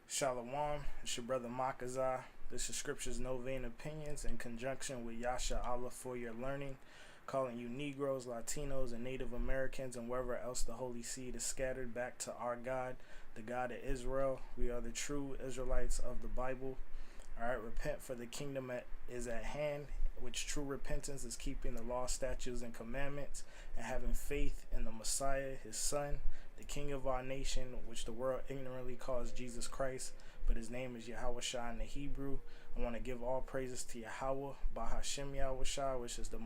Shalawam, it's your brother Makazah. This is Scripture's No Vain Opinions in conjunction with Yasha Allah for your learning, calling you Negroes, Latinos, and Native Americans, and wherever else the Holy Seed is scattered back to our God, the God of Israel. We are the true Israelites of the Bible. Alright, repent, for the kingdom is at hand, which true repentance is keeping the law, statutes, and commandments, and having faith in the Messiah, his Son, the King of our nation, which the world ignorantly calls Jesus Christ, but his name is YAHAWASHI in the Hebrew. I want to give all praises to YAHAWAH, BAHASHAM YAHAWASHI, which is the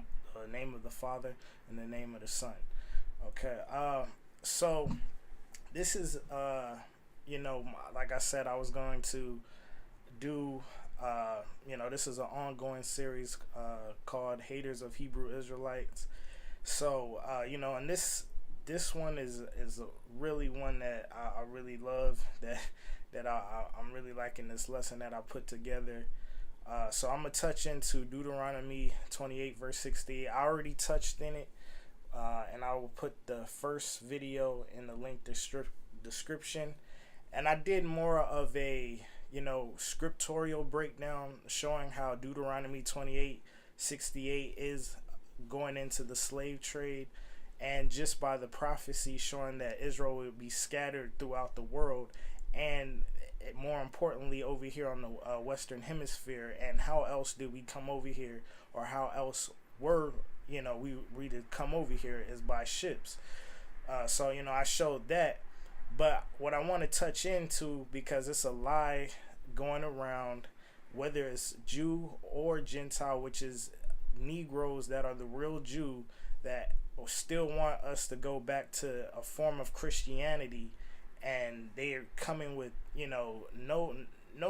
name of the Father and the name of the Son. Okay, so this is, like I said, I was going to do, this is an ongoing series called Haters of Hebrew Israelites. So, and this one is really one that I really love, that I'm really liking this lesson that I put together. So I'm going to touch into Deuteronomy 28 verse 68. I already touched in it, and I will put the first video in the link description. And I did more of a, scriptorial breakdown showing how Deuteronomy 28:68 is going into the slave trade, and just by the prophecy showing that Israel would be scattered throughout the world, and more importantly over here on the Western Hemisphere. And how else did we come over here, or how else were we to come over here is by ships. So I showed that, but what I want to touch into, because it's a lie going around, whether it's Jew or Gentile, which is Negroes that are the real Jew, that still want us to go back to a form of Christianity, and they're coming with no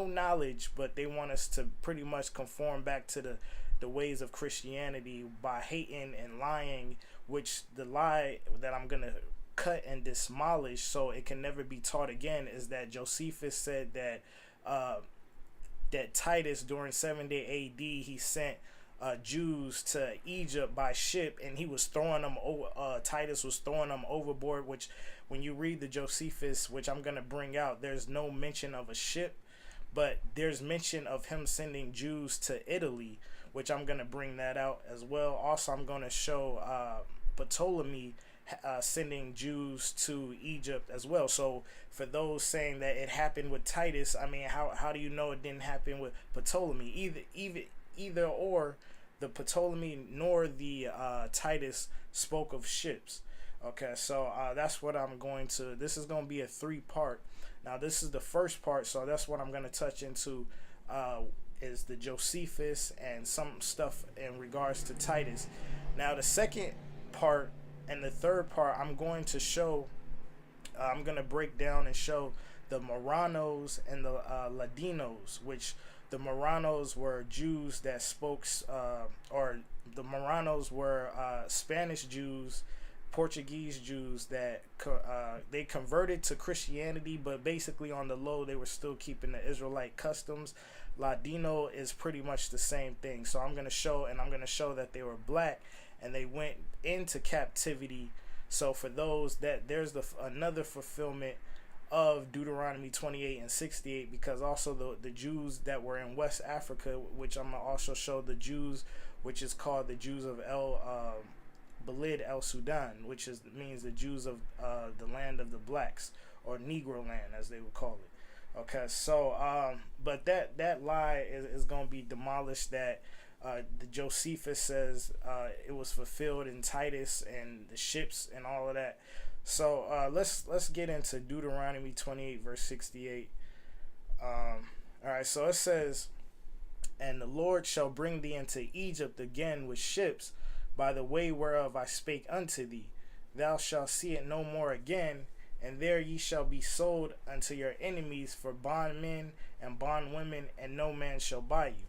knowledge, but they want us to pretty much conform back to the ways of Christianity by hating and lying, which the lie that I'm gonna cut and demolish so it can never be taught again is that Josephus said that that Titus during 70 AD he sent Jews to Egypt by ship, and he was throwing them over. Titus was throwing them overboard. Which, when you read the Josephus, which I'm gonna bring out, there's no mention of a ship, but there's mention of him sending Jews to Italy, which I'm gonna bring that out as well. Also, I'm gonna show Ptolemy sending Jews to Egypt as well. So for those saying that it happened with Titus, I mean, how do you know it didn't happen with Ptolemy? Either or, the Ptolemy nor the Titus spoke of ships. Okay, so that's what I'm going to. This is going to be a 3-part. Now, this is the first part, so that's what I'm going to touch into. Is the Josephus and some stuff in regards to Titus. Now, the second part and the third part, I'm going to show. I'm going to break down and show the Marranos and the Ladinos, which the Marranos were Jews that spoke, or the Marranos were Spanish Jews, Portuguese Jews that they converted to Christianity, but basically on the low they were still keeping the Israelite customs. Ladino is pretty much the same thing. So I'm going to show, and I'm going to show that they were black and they went into captivity. So for those that there's another fulfillment of Deuteronomy 28 and 68, because also the Jews that were in West Africa, which I'm gonna also show the Jews, which is called the Jews of Balid El Sudan, which means the Jews of the land of the blacks, or Negro land as they would call it. Okay, so but that lie is gonna be demolished. That the Josephus says it was fulfilled in Titus and the ships and all of that. So let's get into Deuteronomy 28 verse 68. All right, so it says, "And the Lord shall bring thee into Egypt again with ships, by the way whereof I spake unto thee. Thou shalt see it no more again, and there ye shall be sold unto your enemies for bondmen and bondwomen, and no man shall buy you."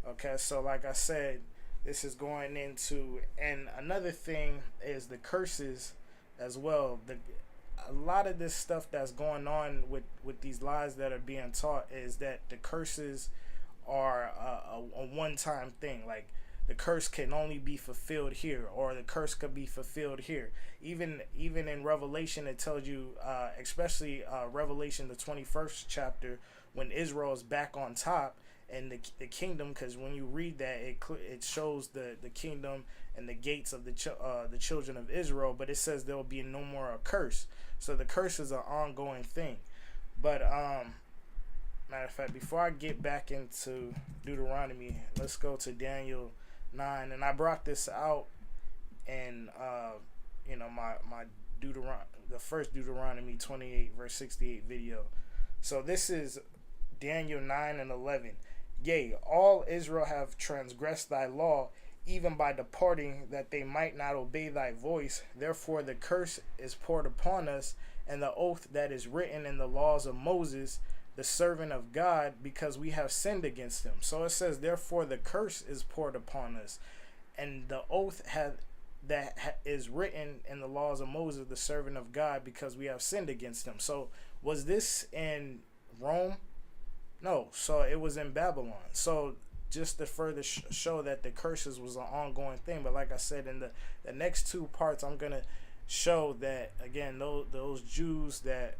Okay, so like I said, this is going into, and another thing is the curses as well. A lot of this stuff that's going on with these lies that are being taught is that the curses are a one-time thing. Like the curse can only be fulfilled here, or the curse could be fulfilled here. Even in Revelation, it tells you, especially Revelation the 21st chapter, when Israel is back on top and the kingdom, because when you read that, it shows the kingdom and the gates of the children of Israel, but it says there will be no more a curse. So the curse is an ongoing thing. But matter of fact, before I get back into Deuteronomy, let's go to Daniel 9. And I brought this out in my the first Deuteronomy 28 verse 68 video. So this is Daniel 9 and 11. Yea, all Israel have transgressed thy law, even by departing, that they might not obey thy voice. Therefore the curse is poured upon us, and the oath that is written in the laws of Moses, the servant of God, because we have sinned against him. So it says, therefore the curse is poured upon us, and the oath that is written in the laws of Moses, the servant of God, because we have sinned against him. So was this in Rome? No. So it was in Babylon. So just to further show that the curses was an ongoing thing. But like I said, in the next two parts, I'm going to show that, again, those Jews that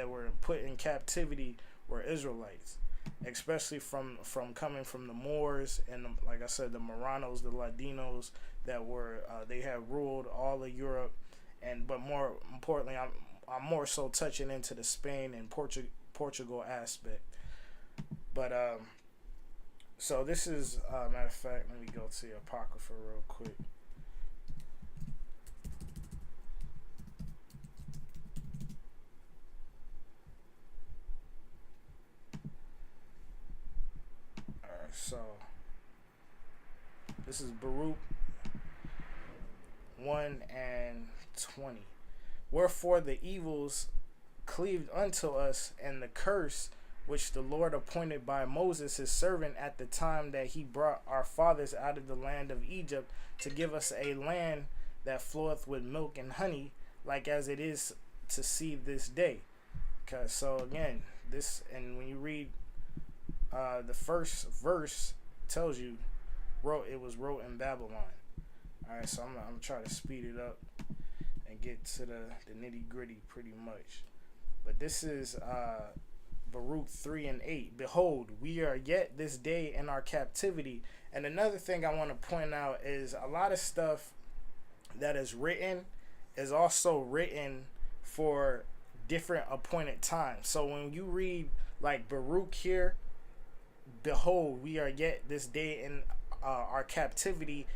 were put in captivity were Israelites, especially from coming from the Moors and like I said, the Moranos, the Ladinos that were they had ruled all of Europe, but more importantly, I'm more so touching into the Spain and Portugal aspect. But so this is matter of fact, let me go to the Apocrypha real quick. So this is Baruch 1 and 20. Wherefore the evils cleaved unto us, and the curse which the Lord appointed by Moses his servant at the time that he brought our fathers out of the land of Egypt, to give us a land that floweth with milk and honey, like as it is to see this day. Okay, so again, this, and when you read the first verse, tells you it was wrote in Babylon. Alright, so I'm gonna try to speed it up and get to the nitty gritty pretty much. But this is Baruch 3 and 8. Behold, we are yet this day in our captivity. And another thing I want to point out is a lot of stuff that is written is also written for different appointed times. So when you read like Baruch here, behold, we are yet this day in our captivity,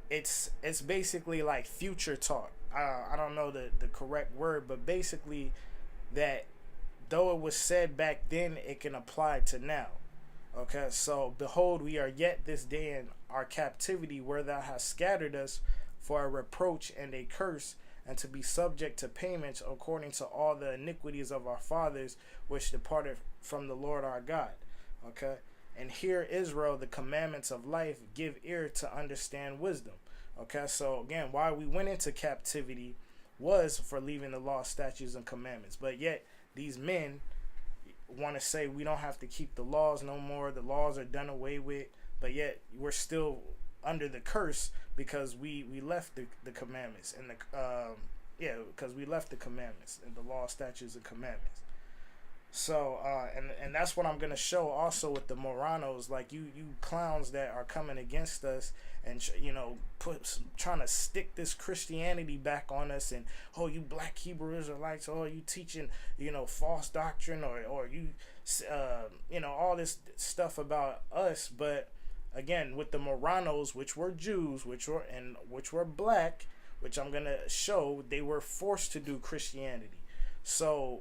it's basically like future talk. I don't know the correct word, but basically that though it was said back then, it can apply to now. Okay, so behold, we are yet this day in our captivity, where thou hast scattered us for a reproach and a curse, and to be subject to payments according to all the iniquities of our fathers, which departed from the Lord our God. Okay, and hear Israel the commandments of life, give ear to understand wisdom. Okay, so again, why we went into captivity was for leaving the law, statutes, and commandments. But yet these men want to say we don't have to keep the laws no more. The laws are done away with. But yet we're still under the curse because we left the commandments and because we left the commandments and the law, statutes, and commandments. So and that's what I'm gonna show also with the Moranos, like you clowns that are coming against us and trying to stick this Christianity back on us, and oh, you black Hebrew Israelites, oh, you teaching false doctrine, or you all this stuff about us. But again, with the Moranos, which were Jews, which were black, which I'm gonna show, they were forced to do Christianity. So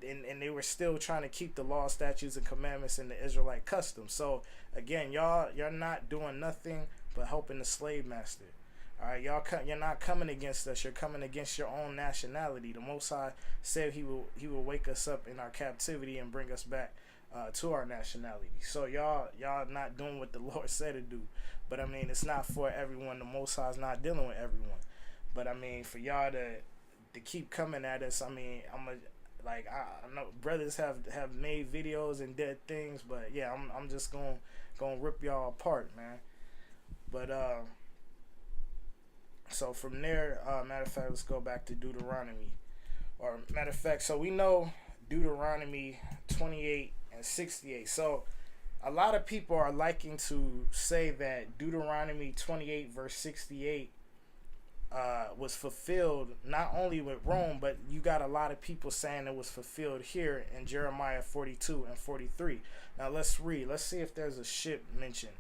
and they were still trying to keep the law, statutes, and commandments in the Israelite custom. So again, you're not doing nothing but helping the slave master. All right, you're not coming against us. You're coming against your own nationality. The Most High said He will wake us up in our captivity and bring us back to our nationality. So y'all not doing what the Lord said to do. But I mean, it's not for everyone. The Most High is not dealing with everyone. But I mean, for y'all to keep coming at us, I mean, Like I know brothers have made videos and did things, but yeah, I'm just gonna rip y'all apart, man. But so from there, matter of fact, let's go back to Deuteronomy. Or matter of fact, so we know Deuteronomy 28 and 68. So a lot of people are liking to say that Deuteronomy 28 verse 68 was fulfilled not only with Rome, but you got a lot of people saying it was fulfilled here in Jeremiah 42 and 43. Now let's read. Let's see if there's a ship mentioned.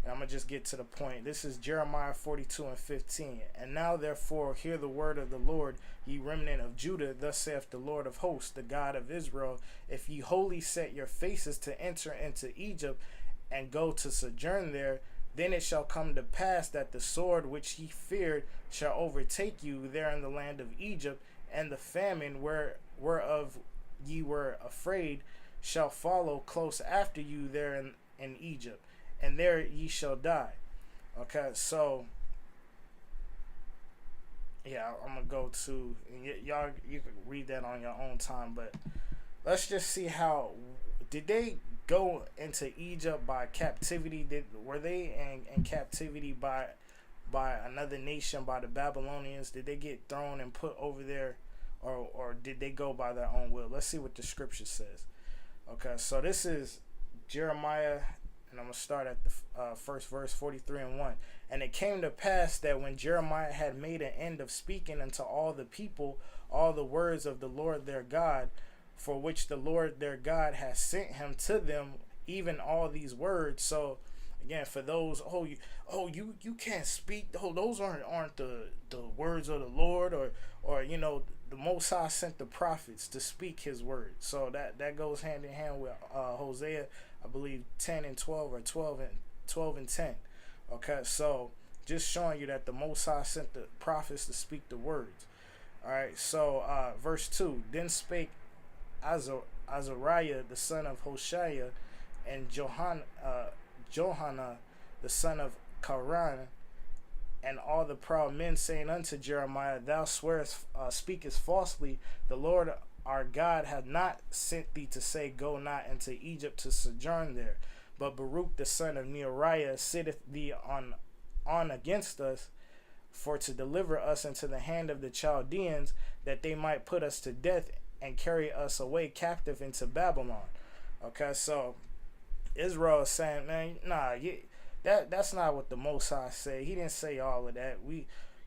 And I'm going to just get to the point. This is Jeremiah 42 and 15. And now therefore hear the word of the Lord, ye remnant of Judah. Thus saith the Lord of hosts, the God of Israel, if ye wholly set your faces to enter into Egypt and go to sojourn there, then it shall come to pass that the sword which ye feared shall overtake you there in the land of Egypt, and the famine whereof ye were afraid shall follow close after you there in Egypt, and there ye shall die. Okay, so yeah, I'm gonna go to y'all. You can read that on your own time, but let's just see how did they go into Egypt by captivity? Were they in captivity by another nation, by the Babylonians? Did they get thrown and put over there, or did they go by their own will? Let's see what the scripture says. Okay, so this is Jeremiah, and I'm going to start at the first verse, 43 and 1. And it came to pass that when Jeremiah had made an end of speaking unto all the people all the words of the Lord their God, for which the Lord their God has sent him to them, even all these words. So again, for those, you can't speak. Oh, those aren't the words of the Lord, or you know, the Most High sent the prophets to speak his word. So that goes hand in hand with Hosea, I believe 10 and 12, or 12 and 10. Okay, so just showing you that the Most High sent the prophets to speak the words. All right, so verse 2, then spake Azariah the son of Hoshea, and Johanna the son of Karan, and all the proud men, saying unto Jeremiah, thou swearest, speakest falsely. The Lord our God hath not sent thee to say, go not into Egypt to sojourn there. But Baruch the son of Neriah sitteth thee on against us, for to deliver us into the hand of the Chaldeans, that they might put us to death and carry us away captive into Babylon. Okay, so Israel is saying, man, nah, that's not what the Most High say. He didn't say all of that.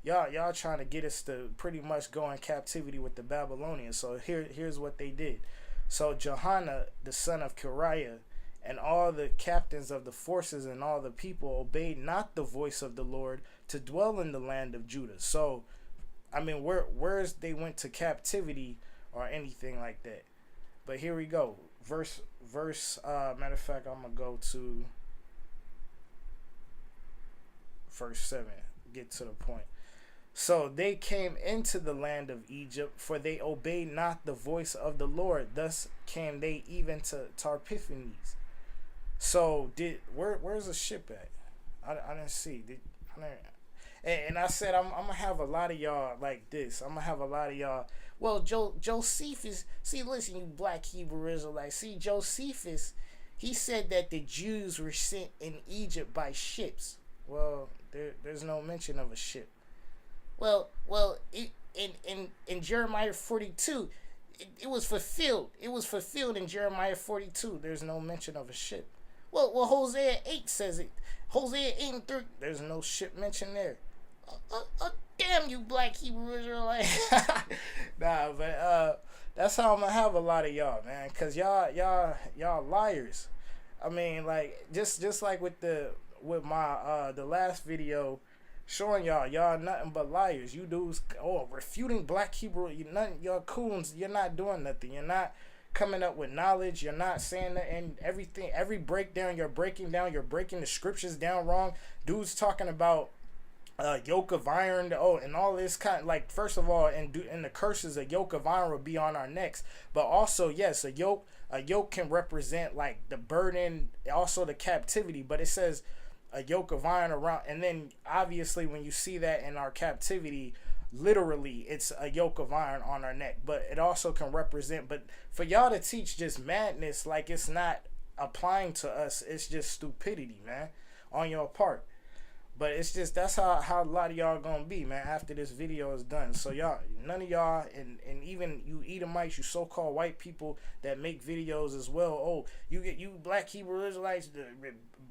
Y'all trying to get us to pretty much go in captivity with the Babylonians. So here's what they did. So Johanna the son of Kariah and all the captains of the forces and all the people obeyed not the voice of the Lord to dwell in the land of Judah. So I mean, where's they went to captivity or anything like that. But here we go. Verse matter of fact, I'm gonna go to verse 7. Get to the point. So they came into the land of Egypt, for they obeyed not the voice of the Lord. Thus came they even to Tarpiphanes. So where's the ship at? I didn't see. And I said I'm gonna have a lot of y'all like this. I'm gonna have a lot of y'all. Well, Josephus, see, listen, you black Hebrew Israelites. See, Josephus, he said that the Jews were sent in Egypt by ships. Well, there's no mention of a ship. Well, in Jeremiah 42, it was fulfilled. It was fulfilled in Jeremiah 42. There's no mention of a ship. Well, Hosea 8 says it. Hosea 8 and 3, there's no ship mentioned there. Damn you, black Hebrew Israelite. Nah, but that's how I'm gonna have a lot of y'all, man, cause y'all liars. I mean, like just like with my the last video showing y'all nothing but liars. You dudes refuting black Hebrew, y'all coons, you're not doing nothing. You're not coming up with knowledge. You're not saying that, and everything, every breakdown you're breaking the scriptures down wrong. Dudes talking about yoke of iron, and all this kind, like, first of all, in the curses, a yoke of iron will be on our necks, but also, yes, a yoke can represent like the burden, also the captivity, but it says a yoke of iron around, and then obviously when you see that in our captivity, literally it's a yoke of iron on our neck, but it also can represent, but for y'all to teach just madness like it's not applying to us, it's just stupidity, man, on your part. But it's just, that's how a lot of y'all gonna be, man, after this video is done. So y'all, none of y'all, and even you Edomites, you so-called white people that make videos as well, oh, you black Hebrew Israelites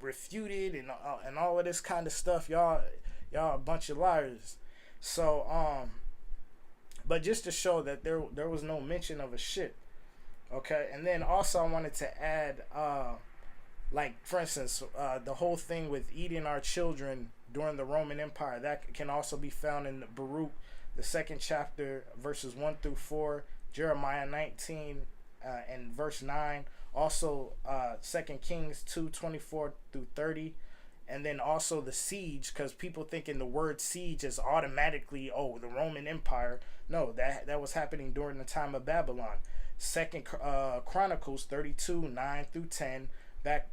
refuted and all of this kind of stuff, y'all a bunch of liars. So but just to show that there was no mention of a ship. Okay, and then also I wanted to add like, for instance, the whole thing with eating our children during the Roman Empire, that can also be found in Baruch, the 2nd chapter, verses 1 through 4, Jeremiah 19 and verse 9, also 2 Kings 2:24 through 30, and then also the siege, because people thinking the word siege is automatically, oh, the Roman Empire. No, that was happening during the time of Babylon. 2nd Chronicles 32 9 through 10, back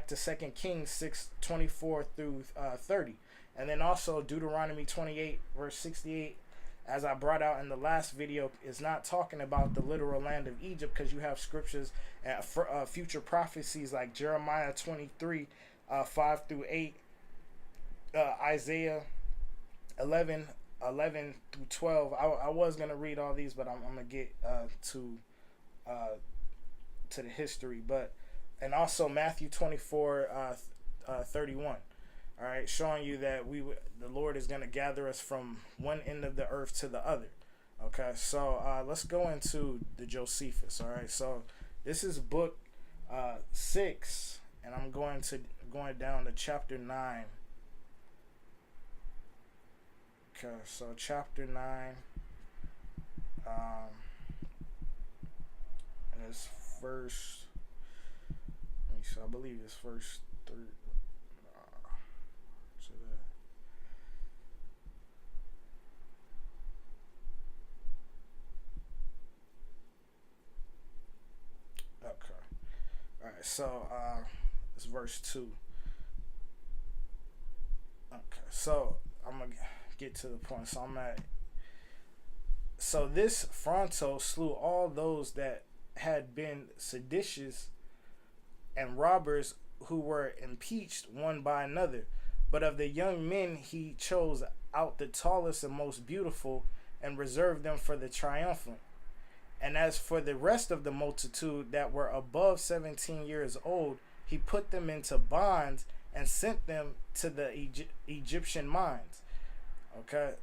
to 2 Kings 6:24 through 30, and then also Deuteronomy 28 verse 68, as I brought out in the last video, is not talking about the literal land of Egypt, because you have scriptures and future prophecies like Jeremiah 23 5 through 8, Isaiah 11 through 12. I was gonna read all these, but I'm gonna get to the history, but. And also Matthew 24 31, all right, showing you that the Lord is going to gather us from one end of the earth to the other. Okay, so let's go into the Josephus. All right, so this is book 6, and I'm going down to chapter 9. Okay, so chapter 9, and it's verse. So I believe it's verse 3. Okay. All right. So it's verse 2. Okay. So I'm gonna get to the point. So So this Fronto slew all those that had been seditious and robbers, who were impeached one by another. But of the young men he chose out the tallest and most beautiful, and reserved them for the triumphant. And as for the rest of the multitude that were above 17 years old, he put them into bonds and sent them to the Egyptian mines. Okay.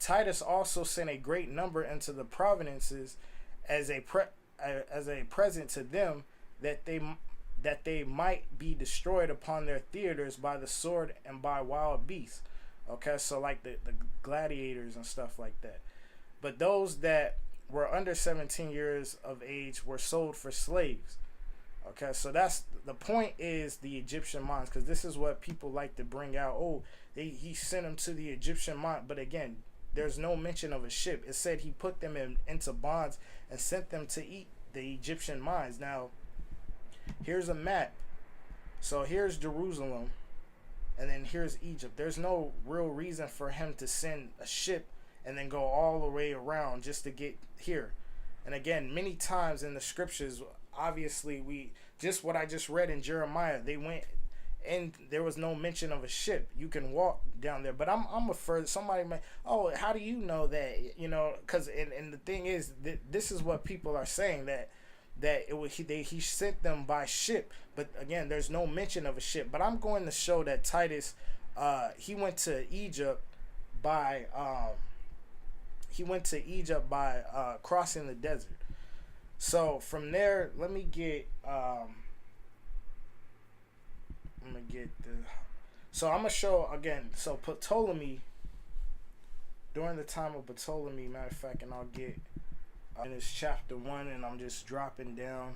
Titus also sent a great number into the provinces as a present to them, that they might be destroyed upon their theaters by the sword and by wild beasts. Okay, so like the gladiators and stuff like that. But those that were under 17 years of age were sold for slaves. Okay, so that's the point, is the Egyptian mines, because this is what people like to bring out. Oh, he sent them to the Egyptian mine. But again, there's no mention of a ship. It said he put them into bonds and sent them to eat the Egyptian mines. Now, here's a map. So here's Jerusalem, and then here's Egypt. There's no real reason for him to send a ship and then go all the way around just to get here. And again, many times in the scriptures, obviously, just what I just read in Jeremiah, they went and there was no mention of a ship. You can walk down there, but I'm afraid somebody may, oh, how do you know that? You know, because and the thing is that this is what people are saying, that he sent them by ship. But again, there's no mention of a ship. But I'm going to show that Titus, he went to Egypt by crossing the desert. So from there, let me get so I'm gonna show again. So Ptolemy, during the time of Ptolemy, matter of fact, and I'll get in this chapter 1, and I'm just dropping down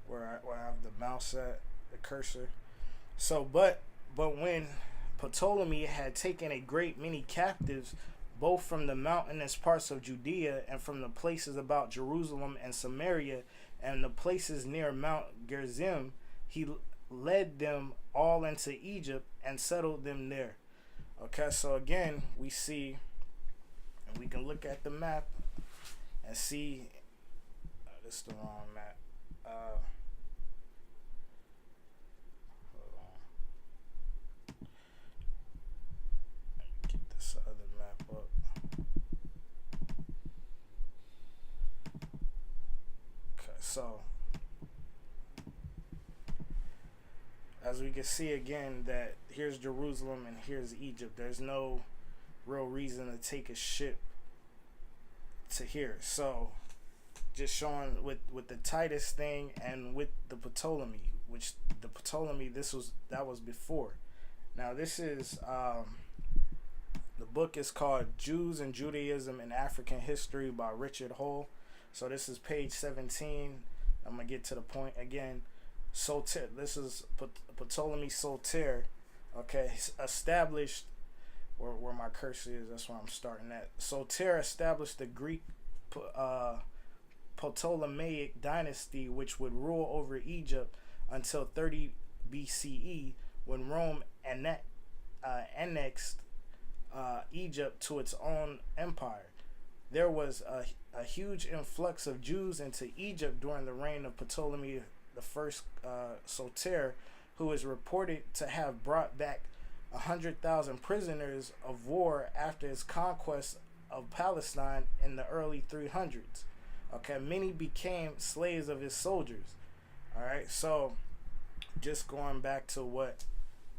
where I have the mouse at, the cursor. So but when Ptolemy had taken a great many captives, both from the mountainous parts of Judea and from the places about Jerusalem and Samaria and the places near Mount Gerizim, he led them all into Egypt and settled them there. Okay, so again, we see And we can look at the map and see. This is the wrong map. Hold on. Get this other map up. Okay, so as we can see again, that here's Jerusalem and here's Egypt. There's no real reason to take a ship to here. So just showing with the Titus thing and with the Ptolemy, which the Ptolemy, that was before. Now this is the book is called Jews and Judaism in African History by Richard Hull. So this is page 17. I'm gonna get to the point again. Soter, this is Ptolemy Soter, okay, established where my cursor is. That's where I'm starting at. Soter established the Greek Ptolemaic dynasty, which would rule over Egypt until 30 BCE, when Rome annexed Egypt to its own empire. There was a huge influx of Jews into Egypt during the reign of Ptolemy the First Soter, who is reported to have brought back 100,000 prisoners of war after his conquest of Palestine in the early 300s. Okay, many became slaves of his soldiers. All right, so just going back to what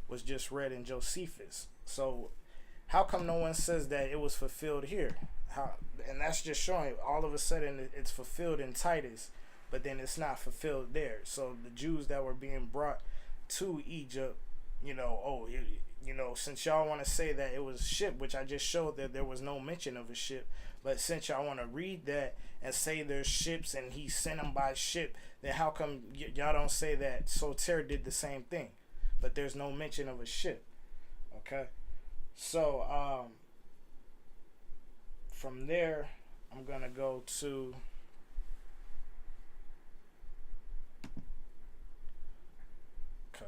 was just read in Josephus. So how come no one says that it was fulfilled here? How? And that's just showing all of a sudden it's fulfilled in Titus, but then it's not fulfilled there. So the Jews that were being brought to Egypt, since y'all want to say that it was a ship, which I just showed that there was no mention of a ship, but since y'all want to read that and say there's ships and he sent them by ship, then how come y'all don't say that Soter did the same thing, but there's no mention of a ship? Okay, so from there I'm gonna go to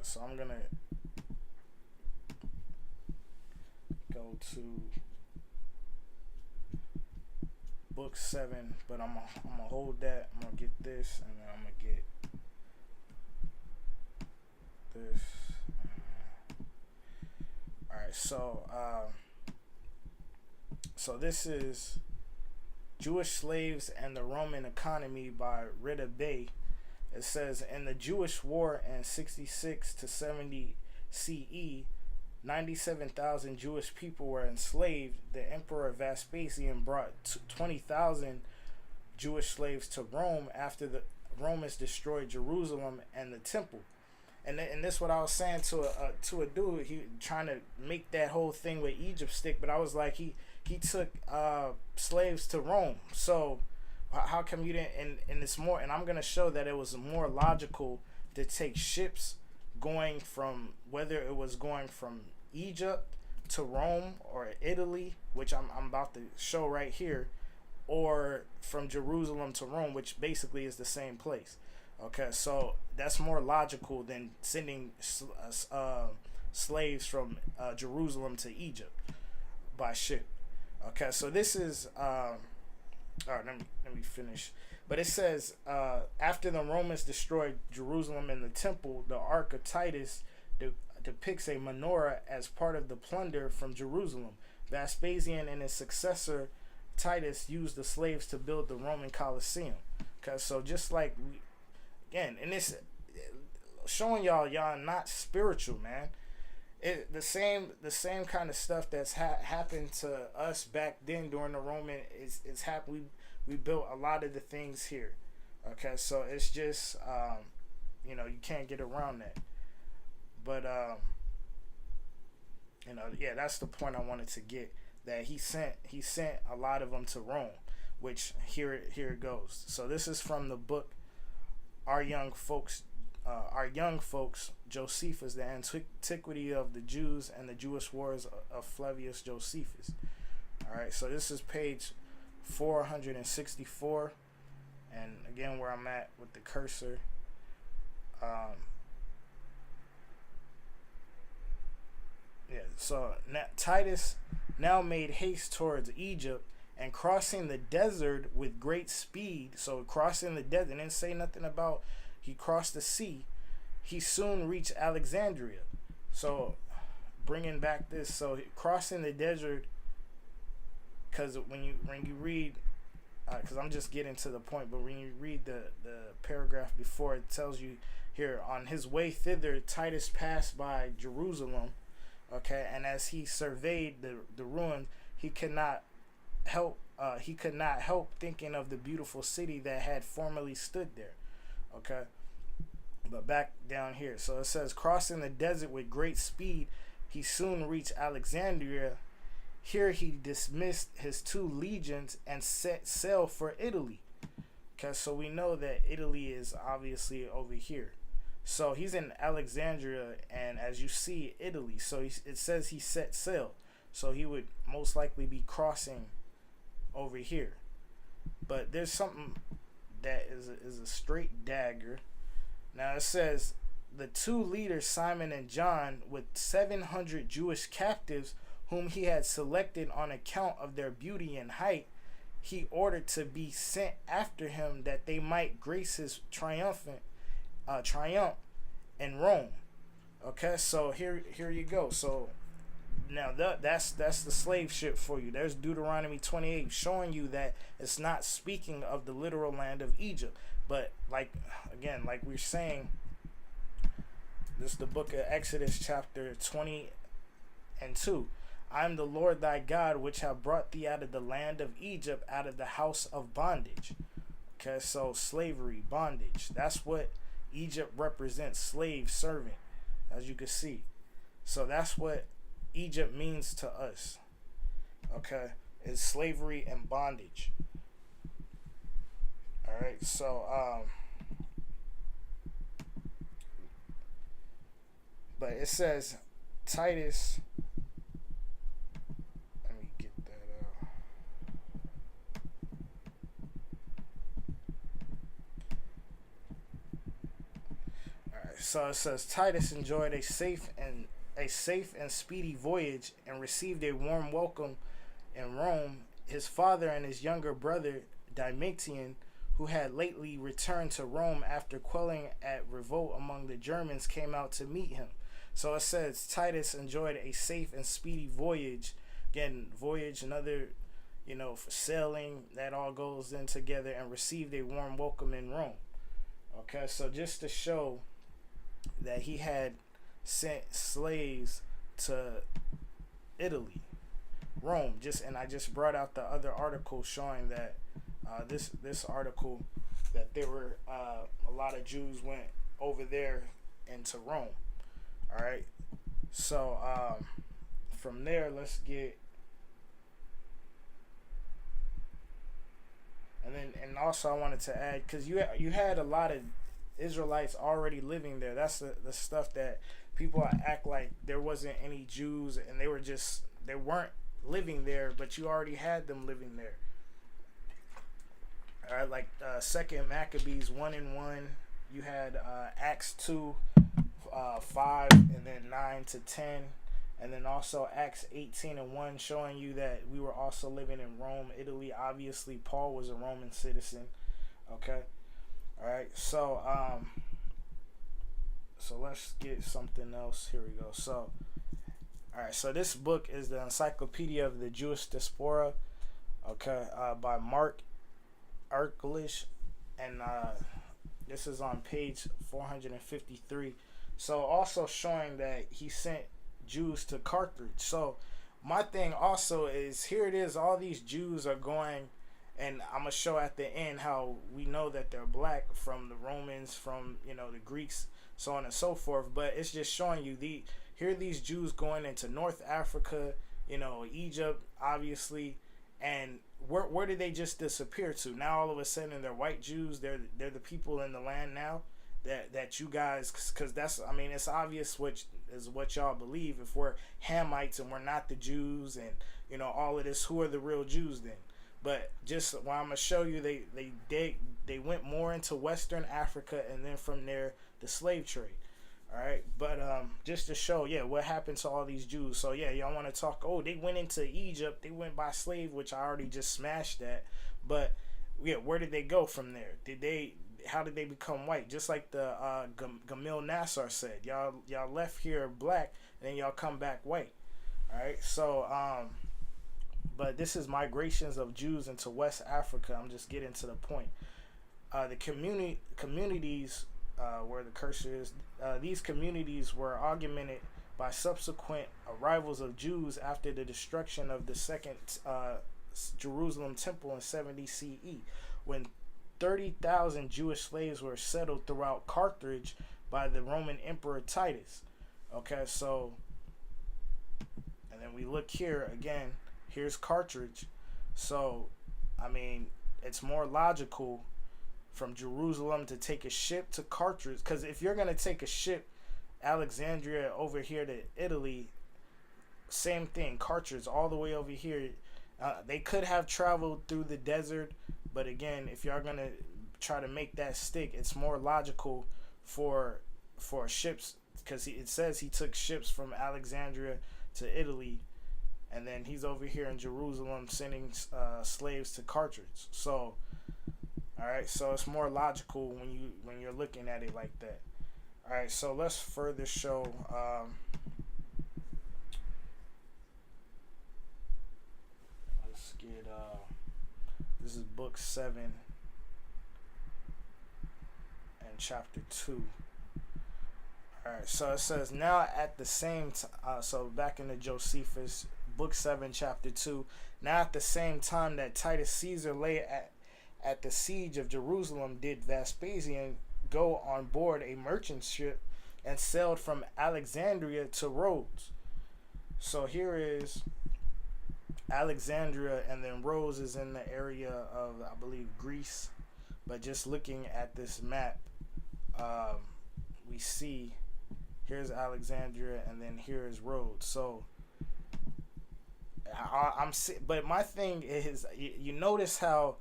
so I'm gonna go to book 7, but I'm gonna hold that. I'm gonna get this, and then I'm gonna get this. All right, so this is Jewish Slaves and the Roman Economy by Rita Bay. It says, in the Jewish War in 66 to 70 CE, 97,000 Jewish people were enslaved. The Emperor Vespasian brought 20,000 Jewish slaves to Rome after the Romans destroyed Jerusalem and the temple. And this what I was saying to a dude. He trying to make that whole thing with Egypt stick, but I was like, he took slaves to Rome. So how come you didn't? And it's more, and I'm gonna show that it was more logical to take ships going from, whether it was going from Egypt to Rome or Italy, which I'm about to show right here, or from Jerusalem to Rome, which basically is the same place. Okay, so that's more logical than sending slaves from Jerusalem to Egypt by ship. Okay, so this is all right, let me finish. But it says, after the Romans destroyed Jerusalem and the temple, the Ark of Titus depicts a menorah as part of the plunder from Jerusalem. Vespasian and his successor Titus used the slaves to build the Roman Colosseum. Okay, so just like again, and this showing y'all not spiritual, man. The same kind of stuff that's happened to us back then during the Roman is happened. We built a lot of the things here. Okay, so it's just you can't get around that. But yeah, that's the point I wanted to get. That he sent a lot of them to Rome, which here it goes. So this is from the book Our Young Folks, Josephus, the Antiquity of the Jews and the Jewish Wars of Flavius Josephus. All right, so this is page 464, and again where I'm at with the cursor. So Titus now made haste towards Egypt and crossing the desert with great speed. So crossing the desert, and didn't say nothing about he crossed the sea. He soon reached Alexandria. So bringing back this, so crossing the desert, because when you read, because I'm just getting to the point, but when you read the paragraph before, it tells you here, on his way thither, Titus passed by Jerusalem, okay, and as he surveyed the ruins, he could not help thinking of the beautiful city that had formerly stood there, okay. But back down here, so it says, crossing the desert with great speed, he soon reached Alexandria. Here he dismissed his 2 legions and set sail for Italy. Okay, so we know that Italy is obviously over here. So he's in Alexandria, and as you see, Italy. So it says he set sail. So he would most likely be crossing over here. But there's something that is a straight dagger. Now it says, the 2 leaders, Simon and John, with 700 Jewish captives, whom he had selected on account of their beauty and height, he ordered to be sent after him, that they might grace his triumph in Rome. Okay, so here you go. So now that's the slave ship for you. There's Deuteronomy 28 showing you that it's not speaking of the literal land of Egypt, but like we're saying, this is the book of Exodus chapter 20:2. I am the Lord thy God, which have brought thee out of the land of Egypt, out of the house of bondage. Okay, so slavery, bondage. That's what Egypt represents, slave, servant, as you can see. So that's what Egypt means to us. Okay, is slavery and bondage. All right, so but it says Titus. Let me get that out. All right, so it says Titus enjoyed a safe and speedy voyage and received a warm welcome in Rome. His father and his younger brother Domitian, who had lately returned to Rome after quelling at revolt among the Germans, came out to meet him. So it says Titus enjoyed a safe and speedy voyage. Again, voyage, another, for sailing, that all goes in together, and received a warm welcome in Rome. Okay, so just to show that he had sent slaves to Italy, Rome. I just brought out the other article showing that this article, that there were a lot of Jews went over there into Rome. All right, so from there, let's get, and also I wanted to add, because you had a lot of Israelites already living there. That's the stuff that people act like there wasn't any Jews and they weren't living there, but you already had them living there. All right, like Second Maccabees 1:1, you had Acts 2. 5 and then 9 to 10, and then also Acts 18:1, showing you that we were also living in Rome, Italy. Obviously, Paul was a Roman citizen. Okay, all right. So so let's get something else. Here we go. So, all right. So this book is the Encyclopedia of the Jewish Diaspora. Okay, by Mark Erklish, and this is on page 453. So also showing that he sent Jews to Carthage. So my thing also is, here it is, all these Jews are going, and I'm going to show at the end how we know that they're black from the Romans, from, the Greeks, so on and so forth. But it's just showing you, here are these Jews going into North Africa, Egypt, obviously, and where did they just disappear to? Now all of a sudden they're white Jews, they're the people in the land now. That you guys, because it's obvious what y'all believe. If we're Hamites and we're not the Jews, and all of this, who are the real Jews then? But just I'm gonna show you, they went more into Western Africa, and then from there the slave trade. All right, but just to show, yeah, what happened to all these Jews. So yeah, y'all want to talk? Oh, they went into Egypt. They went by slave, which I already just smashed that. But yeah, where did they go from there? How did they become white? Just like the Gamil Nassar said, y'all left here black, and then y'all come back white. All right, so but this is migrations of Jews into West Africa. I'm just getting to the point. The communities where the cursor is, these communities were augmented by subsequent arrivals of Jews after the destruction of the second Jerusalem temple in 70 CE, when 30,000 Jewish slaves were settled throughout Carthage by the Roman Emperor Titus. Okay, so, and then we look here again. Here's Carthage. So, I mean, it's more logical from Jerusalem to take a ship to Carthage, because if you're gonna take a ship, Alexandria over here to Italy, same thing. Carthage all the way over here. They could have traveled through the desert, but again, if y'all gonna try to make that stick, it's more logical for ships, because it says he took ships from Alexandria to Italy, and then he's over here in Jerusalem sending slaves to Carthage. So, all right, so it's more logical when you're looking at it like that. All right, so let's further show. Let's get. This is book 7 and chapter 2. All right, so it says, now at the same time. So back in the Josephus, book 7, chapter 2. Now at the same time that Titus Caesar lay at the siege of Jerusalem, did Vespasian go on board a merchant ship and sailed from Alexandria to Rhodes. So here is Alexandria, and then Rhodes is in the area of, I believe, Greece. But just looking at this map, we see here's Alexandria, and then here is Rhodes. So but my thing is, you notice how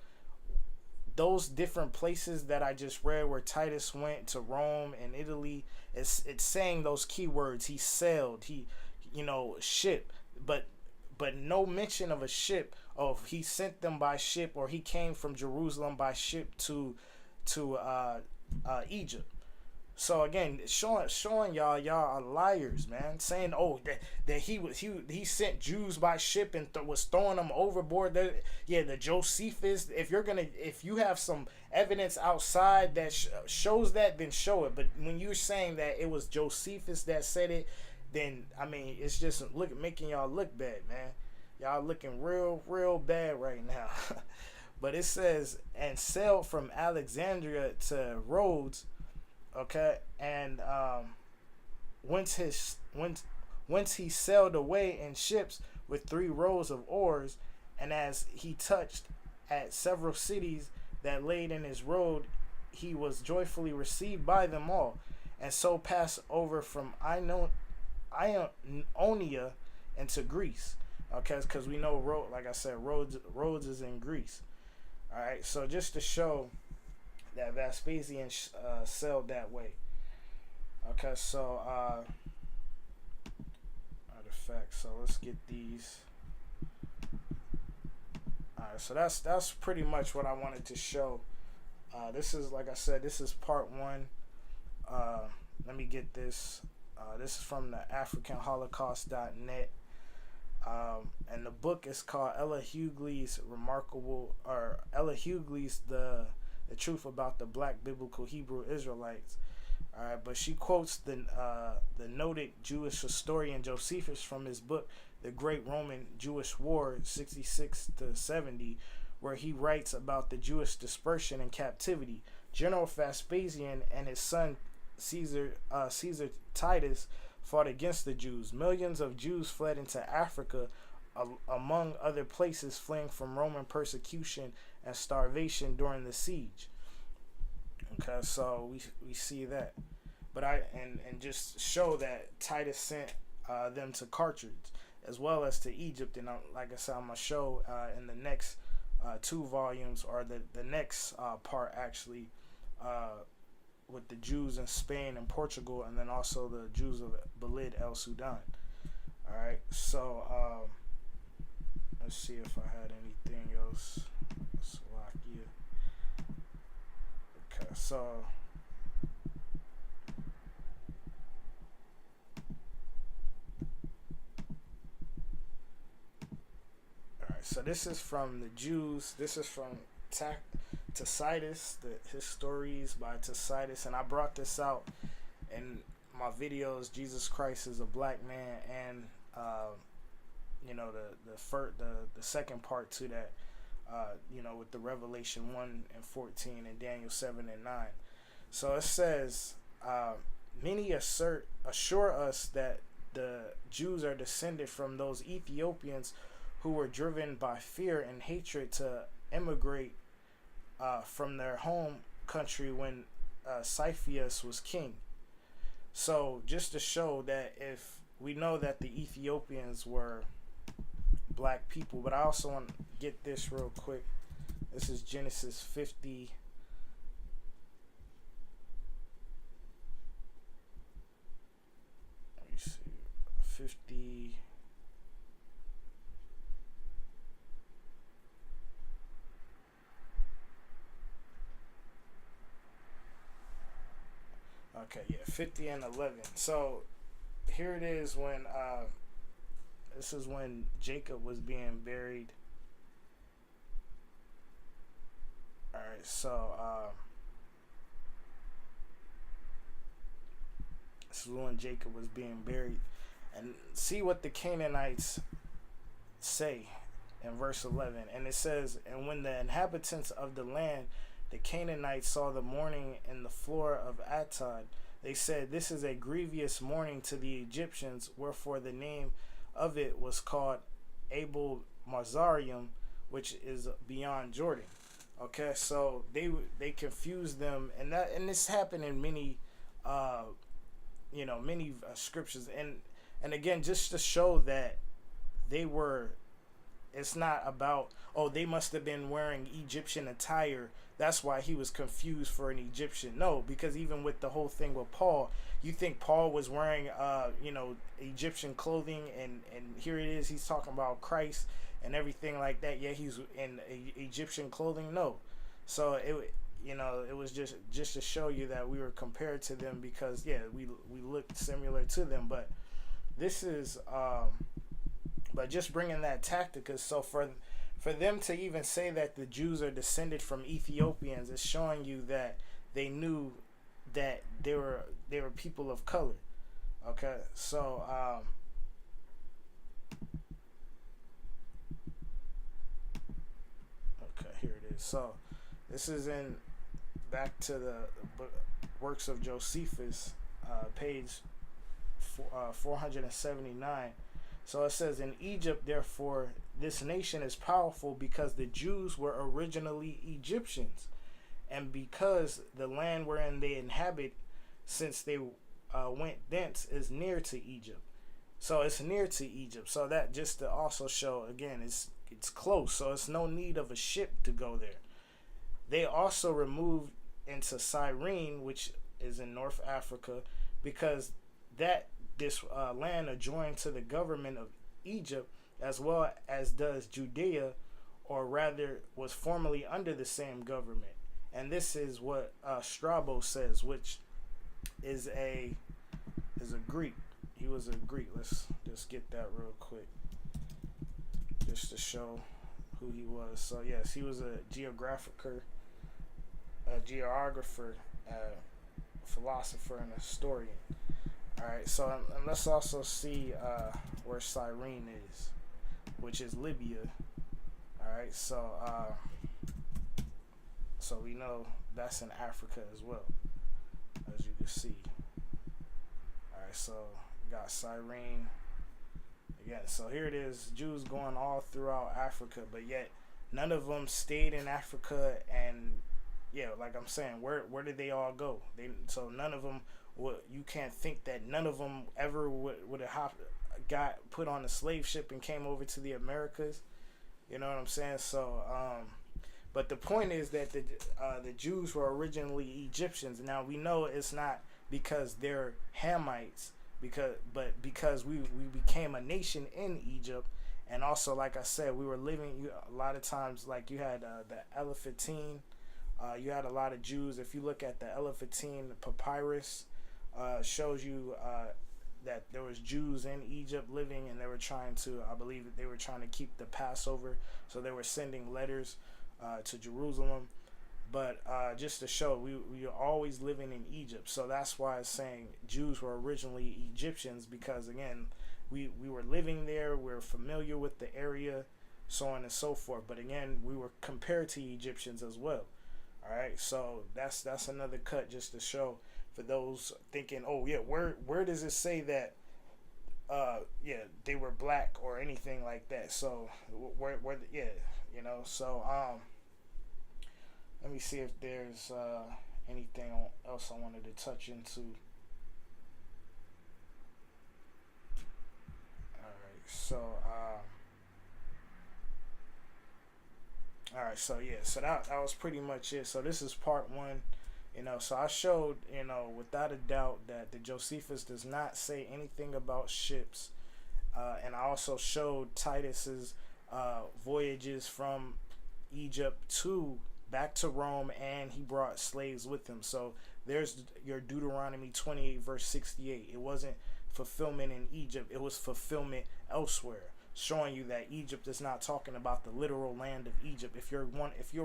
those different places that I just read where Titus went to Rome and Italy, it's saying those keywords. He sailed, ship, but no mention of a ship. Oh, he sent them by ship, or he came from Jerusalem by ship to Egypt. So again, showing y'all are liars, man. Saying that he sent Jews by ship and was throwing them overboard. The Josephus. If you have some evidence outside that shows that, then show it. But when you're saying that it was Josephus that said it, then I mean it's just making y'all look bad, man. Y'all looking real bad right now. But it says, and sailed from Alexandria to Rhodes. Okay, and whence he sailed away in ships with 3 rows of oars, and as he touched at several cities that laid in his road, he was joyfully received by them all, and so passed over from Ionia into Greece. Okay, because we know like I said, Rhodes is in Greece. All right, so just to show that Vespasian sailed that way. Okay, so artifacts. So let's get these. Alright, so that's pretty much what I wanted to show. This is, like I said, this is part 1. Let me get this. This is from the AfricanHolocaust.net. And the book is called Ella Hughley's The Truth About the Black Biblical Hebrew Israelites. All right, but she quotes the noted Jewish historian Josephus from his book The Great Roman Jewish War 66 to 70, where he writes about the Jewish dispersion and captivity. General Vespasian and his son Caesar Titus fought against the Jews. Millions of Jews fled into Africa, among other places, fleeing from Roman persecution and starvation during the siege. Okay, so we see that, but and just show that Titus sent them to Carthage as well as to Egypt, and like I said, I'm gonna show in the next 2 volumes, or the next part actually, with the Jews in Spain and Portugal, and then also the Jews of Balad el Sudan. All right, so let's see if I had anything else. Slovakia. Okay, so all right, so this is from the Jews. This is from Titus, his stories by Titus, and I brought this out in my videos. Jesus Christ is a black man, and you know, the second part to that, you know, with the Revelation 1:14 and Daniel 7:9. So it says, many assure us that the Jews are descended from those Ethiopians who were driven by fear and hatred to immigrate from their home country when Cepheus was king. So just to show that, if we know that the Ethiopians were black people, but I also want to get this real quick. This is Genesis 50. Let me see. 50. Okay, yeah, 50 and 11. So here it is when this is when Jacob was being buried. All right, so this is when Jacob was being buried, and see what the Canaanites say in verse 11. And it says, and when the inhabitants of the land, the Canaanites, saw the mourning in the floor of Atad, they said, this is a grievous mourning to the Egyptians, wherefore the name of it was called Abel Mazarium, which is beyond Jordan. Okay, so they confused them, and this happened in many you know, many scriptures, and again, just to show that they were, it's not about, oh, they must have been wearing Egyptian attire, that's why he was confused for an Egyptian. No, because even with the whole thing with Paul, you think Paul was wearing you know, Egyptian clothing, and here it is, he's talking about Christ and everything like that, yeah, he's in Egyptian clothing. No. So it, you know, it was just to show you that we were compared to them, because yeah, we looked similar to them. But this is but just bringing that tactic is, so for them to even say that the Jews are descended from Ethiopians is showing you that they knew that they were people of color. Okay, so okay, here it is. So this is in back to the works of Josephus, page 479. So it says, in Egypt, therefore, this nation is powerful because the Jews were originally Egyptians, and because the land wherein they inhabit, since they went thence, is near to Egypt. So it's near to Egypt. So that just to also show, again, it's close. So it's no need of a ship to go there. They also removed into Cyrene, which is in North Africa, because this land adjoined to the government of Egypt, as well as does Judea, or rather was formerly under the same government. And this is what Strabo says, which is a Greek. He was a Greek. Let's just get that real quick, just to show who he was. So yes, he was a geographer, philosopher, and a historian. All right, so and let's also see where Cyrene is, which is Libya. All right, so so we know that's in Africa as well, as you can see. All right, so we got Cyrene again. So here it is, Jews going all throughout Africa, but yet none of them stayed in Africa. And yeah, like I'm saying, where did they all go? So none of them. You can't think that none of them ever would have got put on a slave ship and came over to the Americas. You know what I'm saying? So, But the point is that the Jews were originally Egyptians. Now we know it's not because they're Hamites, because we became a nation in Egypt, and also, like I said, we were living. A lot of times, like you had the Elephantine, you had a lot of Jews. If you look at the Elephantine papyrus, shows you that there was Jews in Egypt living, and they were trying to, I believe that they were trying to keep the Passover, so they were sending letters to Jerusalem. But just to show, we are always living in Egypt. So that's why it's saying Jews were originally Egyptians, because again, we were living there, we're familiar with the area, so on and so forth. But again, we were compared to Egyptians as well. All right, so that's another cut just to show for those thinking, oh yeah, where does it say that yeah, they were black or anything like that? So where yeah, you know, so let me see if there's anything else I wanted to touch into. Alright, so alright, so yeah, so that was pretty much it. So this is part one. You know, so I showed, you know, without a doubt that the Josephus does not say anything about ships. And I also showed Titus's voyages from Egypt back to Rome, and he brought slaves with him. So there's your Deuteronomy 28 verse 68. It wasn't fulfillment in Egypt, it was fulfillment elsewhere, showing you that Egypt is not talking about the literal land of Egypt. If you're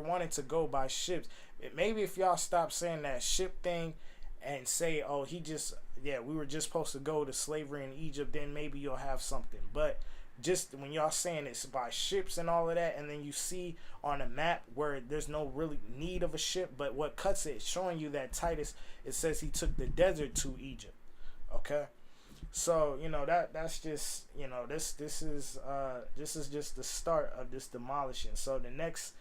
wanting to go by ships, maybe if y'all stop saying that ship thing and say, oh, we were just supposed to go to slavery in Egypt, then maybe you'll have something. But just when y'all saying it's by ships and all of that, and then you see on a map where there's no really need of a ship, but what cuts it, showing you that Titus, it says he took the desert to Egypt. Okay, so you know that's just, you know, this is just the start of this demolishing. So the next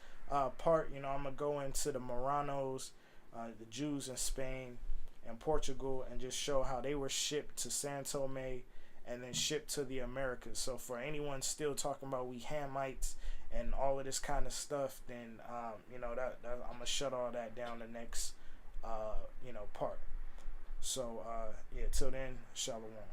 part, you know, I'm gonna go into the Moranos, the Jews in Spain and Portugal, and just show how they were shipped to San Tome and then shipped to the Americas. So for anyone still talking about we Hamites and all of this kind of stuff, then you know, that I'm gonna shut all that down the next you know, part. So yeah, till then, Shalawam.